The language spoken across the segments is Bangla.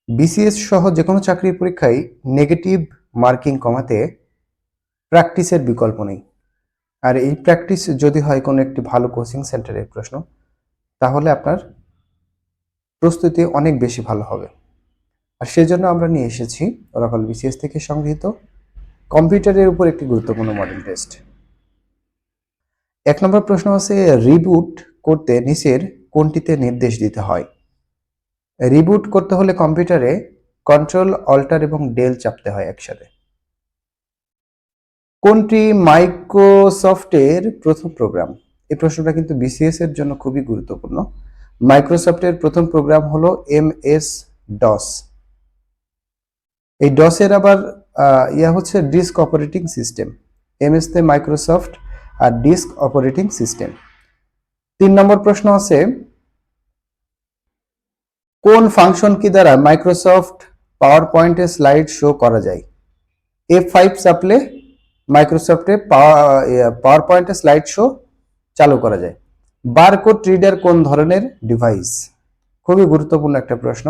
বিসিএস সহ যে কোনো চাকরির পরীক্ষায় নেগেটিভ মার্কিং কমাতে প্র্যাকটিসের বিকল্প নেই। আর এই প্র্যাকটিস যদি হয় কোনো একটি ভালো কোচিং সেন্টারের প্রশ্ন, তাহলে আপনার প্রস্তুতি অনেক বেশি ভালো হবে। আর সেজন্য আমরা নিয়ে এসেছি ওরাকল বিসিএস থেকে সংগৃহীত কম্পিউটারের উপর একটি গুরুত্বপূর্ণ মডেল টেস্ট। 1 নম্বর প্রশ্ন আছে, রিবুট করতে নিচের কোনটিতে নির্দেশ দিতে হয়? রিবুট করতে হলে কম্পিউটারে কন্ট্রোল অল্টার এবং ডেল চাপতে হয় একসাথে। কোনটি মাইক্রোসফটের প্রথম প্রোগ্রাম? এই প্রশ্নটা কিন্তু বিসিএস এর জন্য খুবই গুরুত্বপূর্ণ। মাইক্রোসফটের প্রথম প্রোগ্রাম হলো এমএস ডস। এই ডসের আবার হচ্ছে ডিস্ক অপারেটিং সিস্টেম। এমএস তে মাইক্রোসফট আর ডিস্ক অপারেটিং সিস্টেম। 3 নম্বর প্রশ্ন আছে, কোন ফাংশন কি দ্বারা মাইক্রোসফট পাওয়ার পয়েন্টে স্লাইড শো করা যায়? F5 চাপলে মাইক্রোসফটে পাওয়ার পয়েন্টে স্লাইড শো চালু করা যায়। বারকোড রিডার কোন ধরনের ডিভাইস? খুবই গুরুত্বপূর্ণ একটা প্রশ্ন।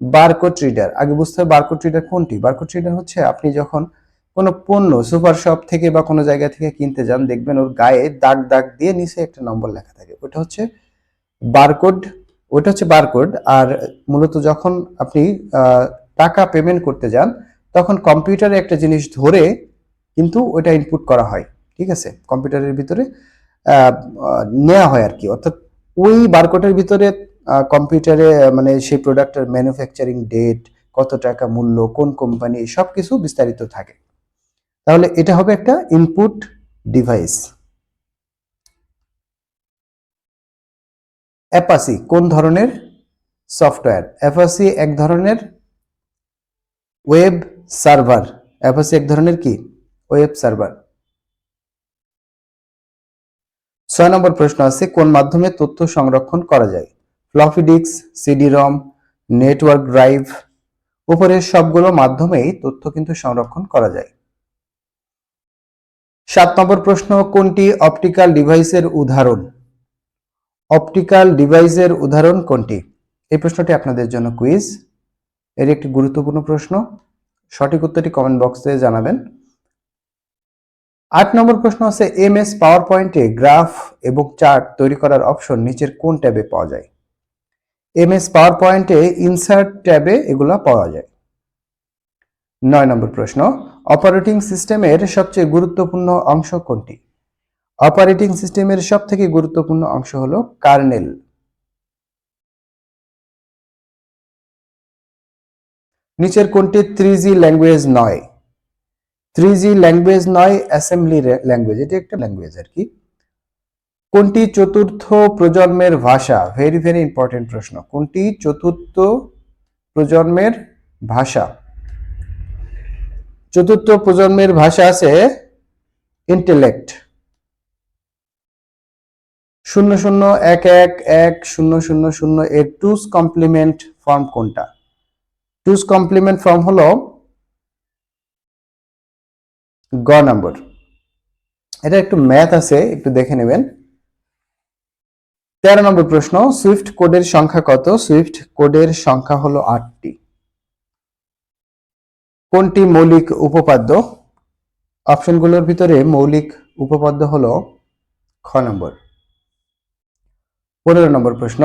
বারকোড রিডার, আগে বুঝতে হবে বারকোড রিডার কোনটি। বারকোড রিডার হচ্ছে আপনি যখন কোনো পণ্য সুপার শপ থেকে বা কোনো জায়গা থেকে কিনতে যান, দেখবেন ওর গায়ে দাগ দাগ দিয়ে নিচে একটা নম্বর লেখা থাকে, ওটা হচ্ছে বারকোড। ওটা হচ্ছে বারকোড। আর মূলত যখন আপনি টাকা পেমেন্ট করতে যান, তখন কম্পিউটারে একটা জিনিস ধরে কিন্তু ওটা ইনপুট করা হয়, ঠিক আছে, কম্পিউটারের ভিতরে নেওয়া হয় আর কি। অর্থাৎ ওই বারকোডের ভিতরে কম্পিউটারে মানে সেই প্রোডাক্টের ম্যানুফ্যাকচারিং ডেট, কত টাকা মূল্য, কোন কোম্পানি, সবকিছু বিস্তারিত থাকে। তাহলে এটা হবে একটা ইনপুট ডিভাইস। অ্যাপাচি কোন ধরনের সফটওয়্যার? অ্যাপাচি এক ধরনের ওয়েব সার্ভার। অ্যাপাচি এক ধরনের কি? Web server. 6 নম্বর প্রশ্ন আছে, কোন মাধ্যমে তথ্য সংরক্ষণ করা যায়? Floppy disk, CD ROM, network drive. উপরের সবগুলো মাধ্যমেই তথ্য কিন্তু সংরক্ষণ করা যায়। 7 নম্বর প্রশ্ন, কোনটি অপটিক্যাল ডিভাইসের উদাহরণ? অপটিক্যাল ডিভাইসের উদাহরণ কোনটি? এই প্রশ্নটি আপনাদের জন্য কুইজ। এর একটি গুরুত্বপূর্ণ প্রশ্ন। সঠিক উত্তরটি কমেন্ট বক্সে জানাবেন। 8 নম্বর প্রশ্ন আছে, এমএস পাওয়ার পয়েন্টে গ্রাফ এবং চার্ট তৈরি করার অপশন নিচের কোন ট্যাবে পাওয়া যায়? এমএস পাওয়ার পয়েন্টে ইনসার্ট ট্যাবে এগুলা পাওয়া যায়। 9 নম্বর প্রশ্ন, অপারেটিং সিস্টেমের সবচেয়ে গুরুত্বপূর্ণ অংশ কোনটি? অপারেটিং সিস্টেমের সবথেকে গুরুত্বপূর্ণ অংশ হলো কার্নেল। নিচের কোনটি 3G ল্যাঙ্গুয়েজ নয়? 3G ল্যাঙ্গুয়েজ নয়, অ্যাসেম্বলি ল্যাঙ্গুয়েজ, এটি একটা ল্যাঙ্গুয়েজ আর কি। কোনটি চতুর্থ প্রজন্মের ভাষা? ভেরি ভেরি ইম্পর্টেন্ট প্রশ্ন। কোনটি চতুর্থ প্রজন্মের ভাষা? চতুর্থ প্রজন্মের ভাষা আছে ইন্টেলেক্ট। 00111000 এর টুস কমপ্লিমেন্ট ফর্ম কোনটা? টুস কমপ্লিমেন্ট ফর্ম হলো গ নম্বর। এটা একটু ম্যাথ আছে, একটু দেখে নেবেন। 13 নম্বর প্রশ্ন, সুইফট কোডের সংখ্যা কত? সুইফট কোডের সংখ্যা হলো 8টি। কোনটি মৌলিক উপপাদ্য? অপশনগুলোর ভিতরে মৌলিক উপপাদ্য হলো খ নম্বর। 15 নম্বর প্রশ্ন,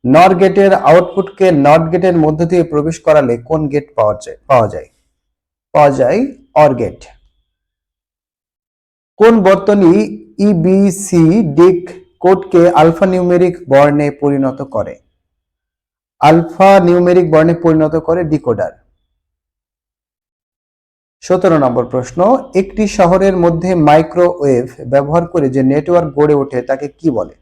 নর গেটের আউটপুটকে নট গেটের মধ্য দিয়ে প্রবেশ করালে কোন গেট পাওয়া যায় অর গেট। কোন বর্তনী ইবিসি ডিক কোডকে আলফা নিউমেরিক বর্ণে পরিণত করে? আলফা নিউমেরিক বর্ণে পরিণত করে ডিকোডার। 17 নম্বর প্রশ্ন, একটি শহরের মধ্যে মাইক্রোওয়েভ ব্যবহার করে যে নেটওয়ার্ক গড়ে ওঠে তাকে কি বলে?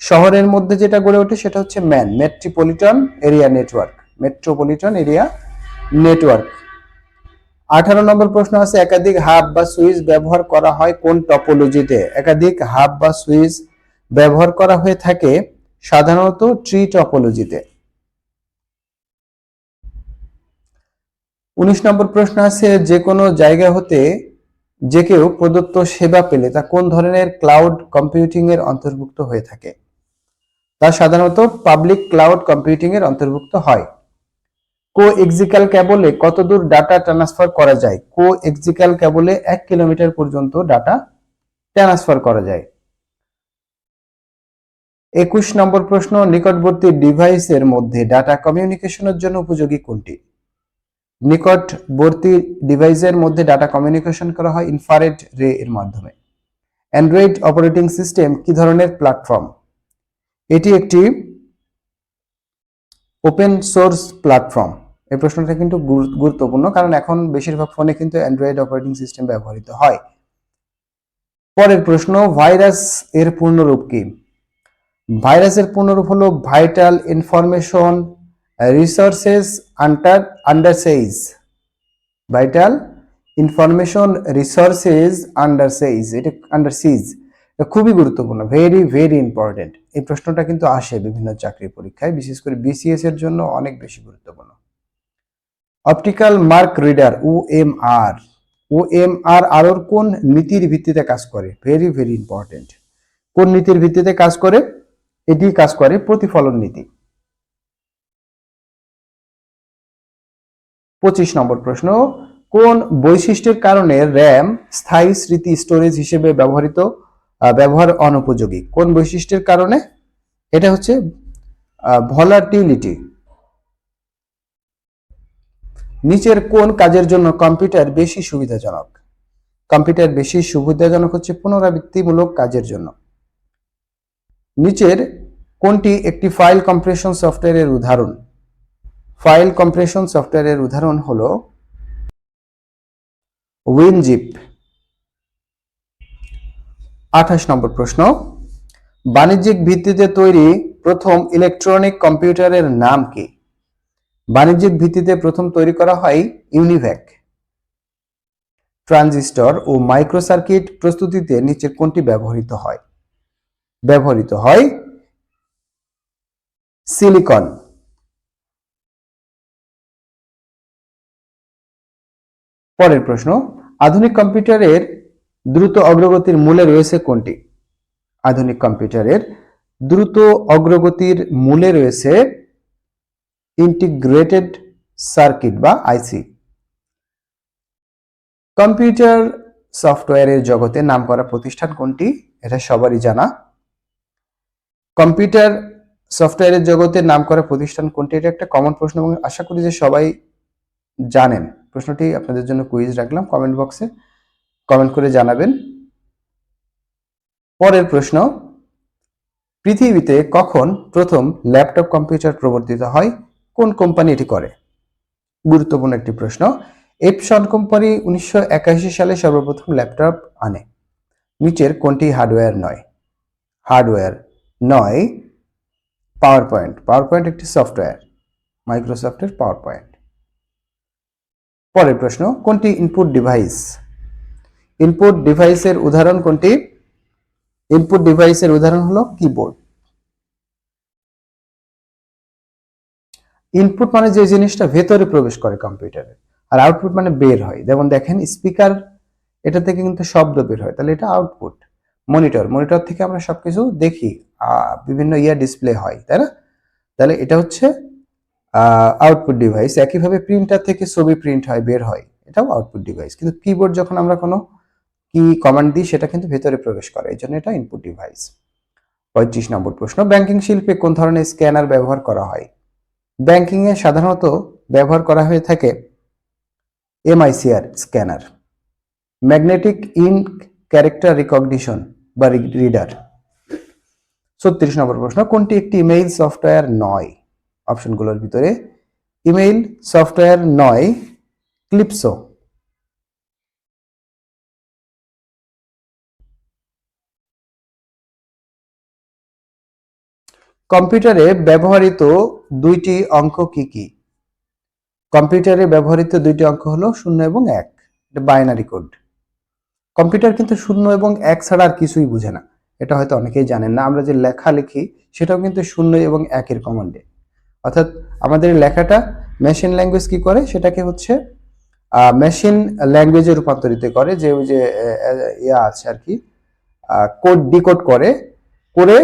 শহরের মধ্যে যেটা গড়ে ওঠে সেটা হচ্ছে metropolitan area network. Metropolitan area network. 18 নম্বর প্রশ্ন আছে, একাধিক হাব বা সুইচ ব্যবহার করা হয় কোন টপোলজিতে? একাধিক হাব বা সুইচ ব্যবহার করা হয়ে থাকে সাধারণত ট্রি টপোলজিতে। 19 নম্বর প্রশ্ন আছে, যে কোনো জায়গা হতে যে কেউ প্রদত্ত সেবা পেলে তা কোন ধরনের ক্লাউড কম্পিউটিং এর অন্তর্ভুক্ত হয়ে থাকে? তা সাধারণত পাবলিক ক্লাউড কম্পিউটিং এর অন্তর্ভুক্ত হয়। কোএক্সিক্যাল কেবলে কত দূর ডাটা ট্রান্সফার করা যায়? কোএক্সিক্যাল কেবলে 1 কিলোমিটার পর্যন্ত ডাটা ট্রান্সফার করা যায়। 21 নম্বর প্রশ্ন, নিকটবর্তী ডিভাইসের মধ্যে ডাটা কমিউনিকেশনের জন্য উপযোগী কোনটি? নিকটবর্তী ডিভাইসের মধ্যে ডাটা কমিউনিকেশন করা হয় ইনফ্রারেড রে এর মাধ্যমে। অ্যান্ড্রয়েড অপারেটিং সিস্টেম কি ধরনের প্ল্যাটফর্ম? এটি একটি ওপেন সোর্স প্ল্যাটফর্ম। এই প্রশ্নটা কিন্তু গুরুত্বপূর্ণ, কারণ এখন বেশিরভাগ ফোনে কিন্তু অ্যান্ড্রয়েড অপারেটিং সিস্টেম ব্যবহৃত হয়। পরের প্রশ্ন, ভাইরাস এর পূর্ণরূপ কি? ভাইরাসের পূর্ণরূপ হলো vital information resources under siege. Vital information resources under siege, এটা আন্ডারসিজ। এটা খুবই গুরুত্বপূর্ণ, ভেরি ভেরি ইম্পর্টেন্ট। এই প্রশ্নটা কিন্তু আসে বিভিন্ন চাকরি পরীক্ষায়, বিশেষ করে বিসিএস এর জন্য অনেক বেশি গুরুত্বপূর্ণ। Optical mark reader OMR, OMR আলোর কোন নীতির ভিত্তিতে কাজ করে? Very very important. কোন নীতির ভিত্তিতে কাজ করে? এটি কাজ করে প্রতিফলন নীতি। 25 নম্বর প্রশ্ন, কোন বৈশিষ্ট্যের কারণে র্যাম স্থায়ী স্মৃতি স্টোরেজ হিসেবে ব্যবহার অনুপযোগী? কোন বৈশিষ্ট্যের কারণে? এটা হচ্ছে ভলাটিলিটি। নিচের কোন কাজের জন্য কম্পিউটার বেশি সুবিধাজনক? কম্পিউটার বেশি সুবিধাজনক হচ্ছে পুনরাবৃত্তিমূলক কাজের জন্য। নিচের কোনটি একটি ফাইল কম্প্রেশন সফটওয়্যারের উদাহরণ? ফাইল কম্প্রেশন সফটওয়্যারের উদাহরণ হলো উইনজিপ। 28 নম্বর প্রশ্ন, বাণিজ্যিক ভিত্তিতে তৈরি প্রথম ইলেকট্রনিক কম্পিউটারের নাম কি? বাণিজ্যিক ভিত্তিতে প্রথম তৈরি করা হয় ইউনিভ্যাক। ট্রানজিস্টর ও মাইক্রোসার্কিট প্রস্তুতিতে নিচে কোনটি ব্যবহৃত হয়? ব্যবহৃত হয় সিলিকন। পরের প্রশ্ন, আধুনিক কম্পিউটারের দ্রুত অগ্রগতির মূলে রয়েছে কোনটি? আধুনিক কম্পিউটারের দ্রুত অগ্রগতির মূলে রয়েছে ইন্টিগ্রেটেড সার্কিট বা আইসি। কম্পিউটার সফটওয়্যারের জগতে নামকরা প্রতিষ্ঠান কোনটি? এটা সবারই জানা। কম্পিউটার সফটওয়্যারের জগতে নামকরা প্রতিষ্ঠান কোনটি? এটা একটা কমন প্রশ্ন এবং আশা করি যে সবাই জানেন। প্রশ্নটি আপনাদের জন্য কুইজ রাখলাম, কমেন্ট বক্সে কমেন্ট করে জানাবেন। পরের প্রশ্ন, পৃথিবীতে কখন প্রথম ল্যাপটপ কম্পিউটার প্রবর্তিত হয়? কোন কোম্পানি এটি করে? গুরুত্বপূর্ণ একটি প্রশ্ন। এপসন কোম্পানি 1981 সালে সর্বপ্রথম ল্যাপটপ আনে। নিচের কোনটি হার্ডওয়্যার নয়? হার্ডওয়্যার নয় পাওয়ার পয়েন্ট। পাওয়ার পয়েন্ট একটি সফটওয়্যার, মাইক্রোসফটের পাওয়ার পয়েন্ট। পরের প্রশ্ন, কোনটি ইনপুট ডিভাইস? ইনপুট ডিভাইসের উদাহরণ কোনটি? ইনপুট ডিভাইসের উদাহরণ হলো কিবোর্ড। ইনপুট মানে যে জিনিসটা ভেতরে প্রবেশ করে কম্পিউটারে, আর আউটপুট মানে বের হয়। যেমন দেখেন স্পিকার, এটা থেকে কিন্তু শব্দ বের হয়, তাহলে এটা আউটপুট। মনিটর, মনিটর থেকে আমরা সবকিছু দেখি, বিভিন্ন ডিসপ্লে হয়, তাই না? তাহলে এটা হচ্ছে আউটপুট ডিভাইস। একইভাবে প্রিন্টার থেকে ছবি প্রিন্ট হয়, বের হয়, এটাও আউটপুট ডিভাইস। কিন্তু কিবোর্ড যখন আমরা কোনো কি কমান্ড দিই সেটা কিন্তু ভেতরে প্রবেশ করে, এই জন্য এটা ইনপুট ডিভাইস। 35 নম্বর প্রশ্ন, ব্যাংকিং শিল্পে কোন ধরনের স্ক্যানার ব্যবহার করা হয়? ব্যাংকিং এ সাধারণত ব্যবহার করা হয়ে থাকে MICR scanner, magnetic ink character recognition বা রিডার। 36 নম্বর প্রশ্ন, কোনটি একটি ইমেইল সফটওয়্যার নয়? অপশনগুলোর ভিতরে ইমেইল সফটওয়্যার নয় ক্লিপসো। কম্পিউটারে ব্যবহৃত দুইটি অঙ্ক কি কি? কম্পিউটারে ব্যবহৃত দুইটি অঙ্ক হলো 0 এবং 1। এটা বাইনারি কোড। কম্পিউটার কিন্তু 0 এবং 1 ছাড়া আর কিছুই বুঝে না, এটা হয়তো অনেকেই জানেন না। আমরা যে লেখা লিখি সেটাও কিন্তু 0 এবং 1 এর কমান্ডে। অর্থাৎ আমাদের লেখাটা মেশিন ল্যাঙ্গুয়েজ কি করে, সেটাকে হচ্ছে মেশিন ল্যাঙ্গুয়েজে রূপান্তরিত করে, যে ওই যে আছে আর কি, কোড ডিকোড করে করে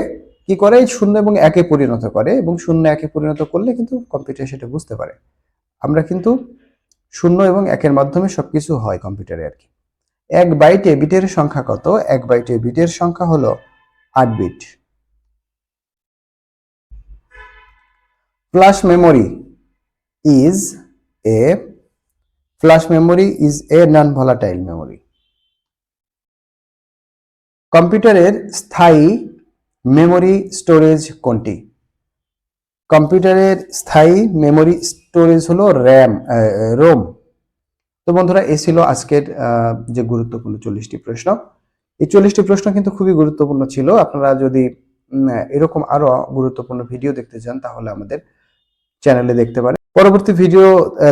কি করে 0 এবং 1 এ পরিণত করে, এবং 0 1 এ পরিণত করলে কিন্তু কম্পিউটার সেটা বুঝতে পারে। আমরা কিন্তু 0 এবং 1-এর মাধ্যমে সবকিছু হয় কম্পিউটারে আর কি। 1 বাইটে বিটের সংখ্যা কত? 1 বাইটে বিটের সংখ্যা হলো 8 bit. Flash memory is a non volatile memory. কম্পিউটারের স্থায়ী মেমোরি স্টোরেজ কোনটি? কম্পিউটারের স্থায়ী মেমোরি স্টোরেজ হলো রোম। তো বন্ধুরা, এই ছিল আজকের যে গুরুত্বপূর্ণ 40টি প্রশ্ন। এই 40টি প্রশ্ন কিন্তু খুবই গুরুত্বপূর্ণ ছিল। আপনারা যদি এরকম আরো গুরুত্বপূর্ণ ভিডিও দেখতে চান তাহলে আমাদের চ্যানেলে দেখতে পারেন। পরবর্তী ভিডিও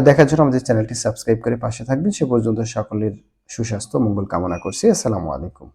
দেখার জন্য আমাদের চ্যানেলটি সাবস্ক্রাইব করে পাশে থাকবেন। সে পর্যন্ত সকলের সুস্বাস্থ্য মঙ্গল কামনা করছি। আসসালামু আলাইকুম।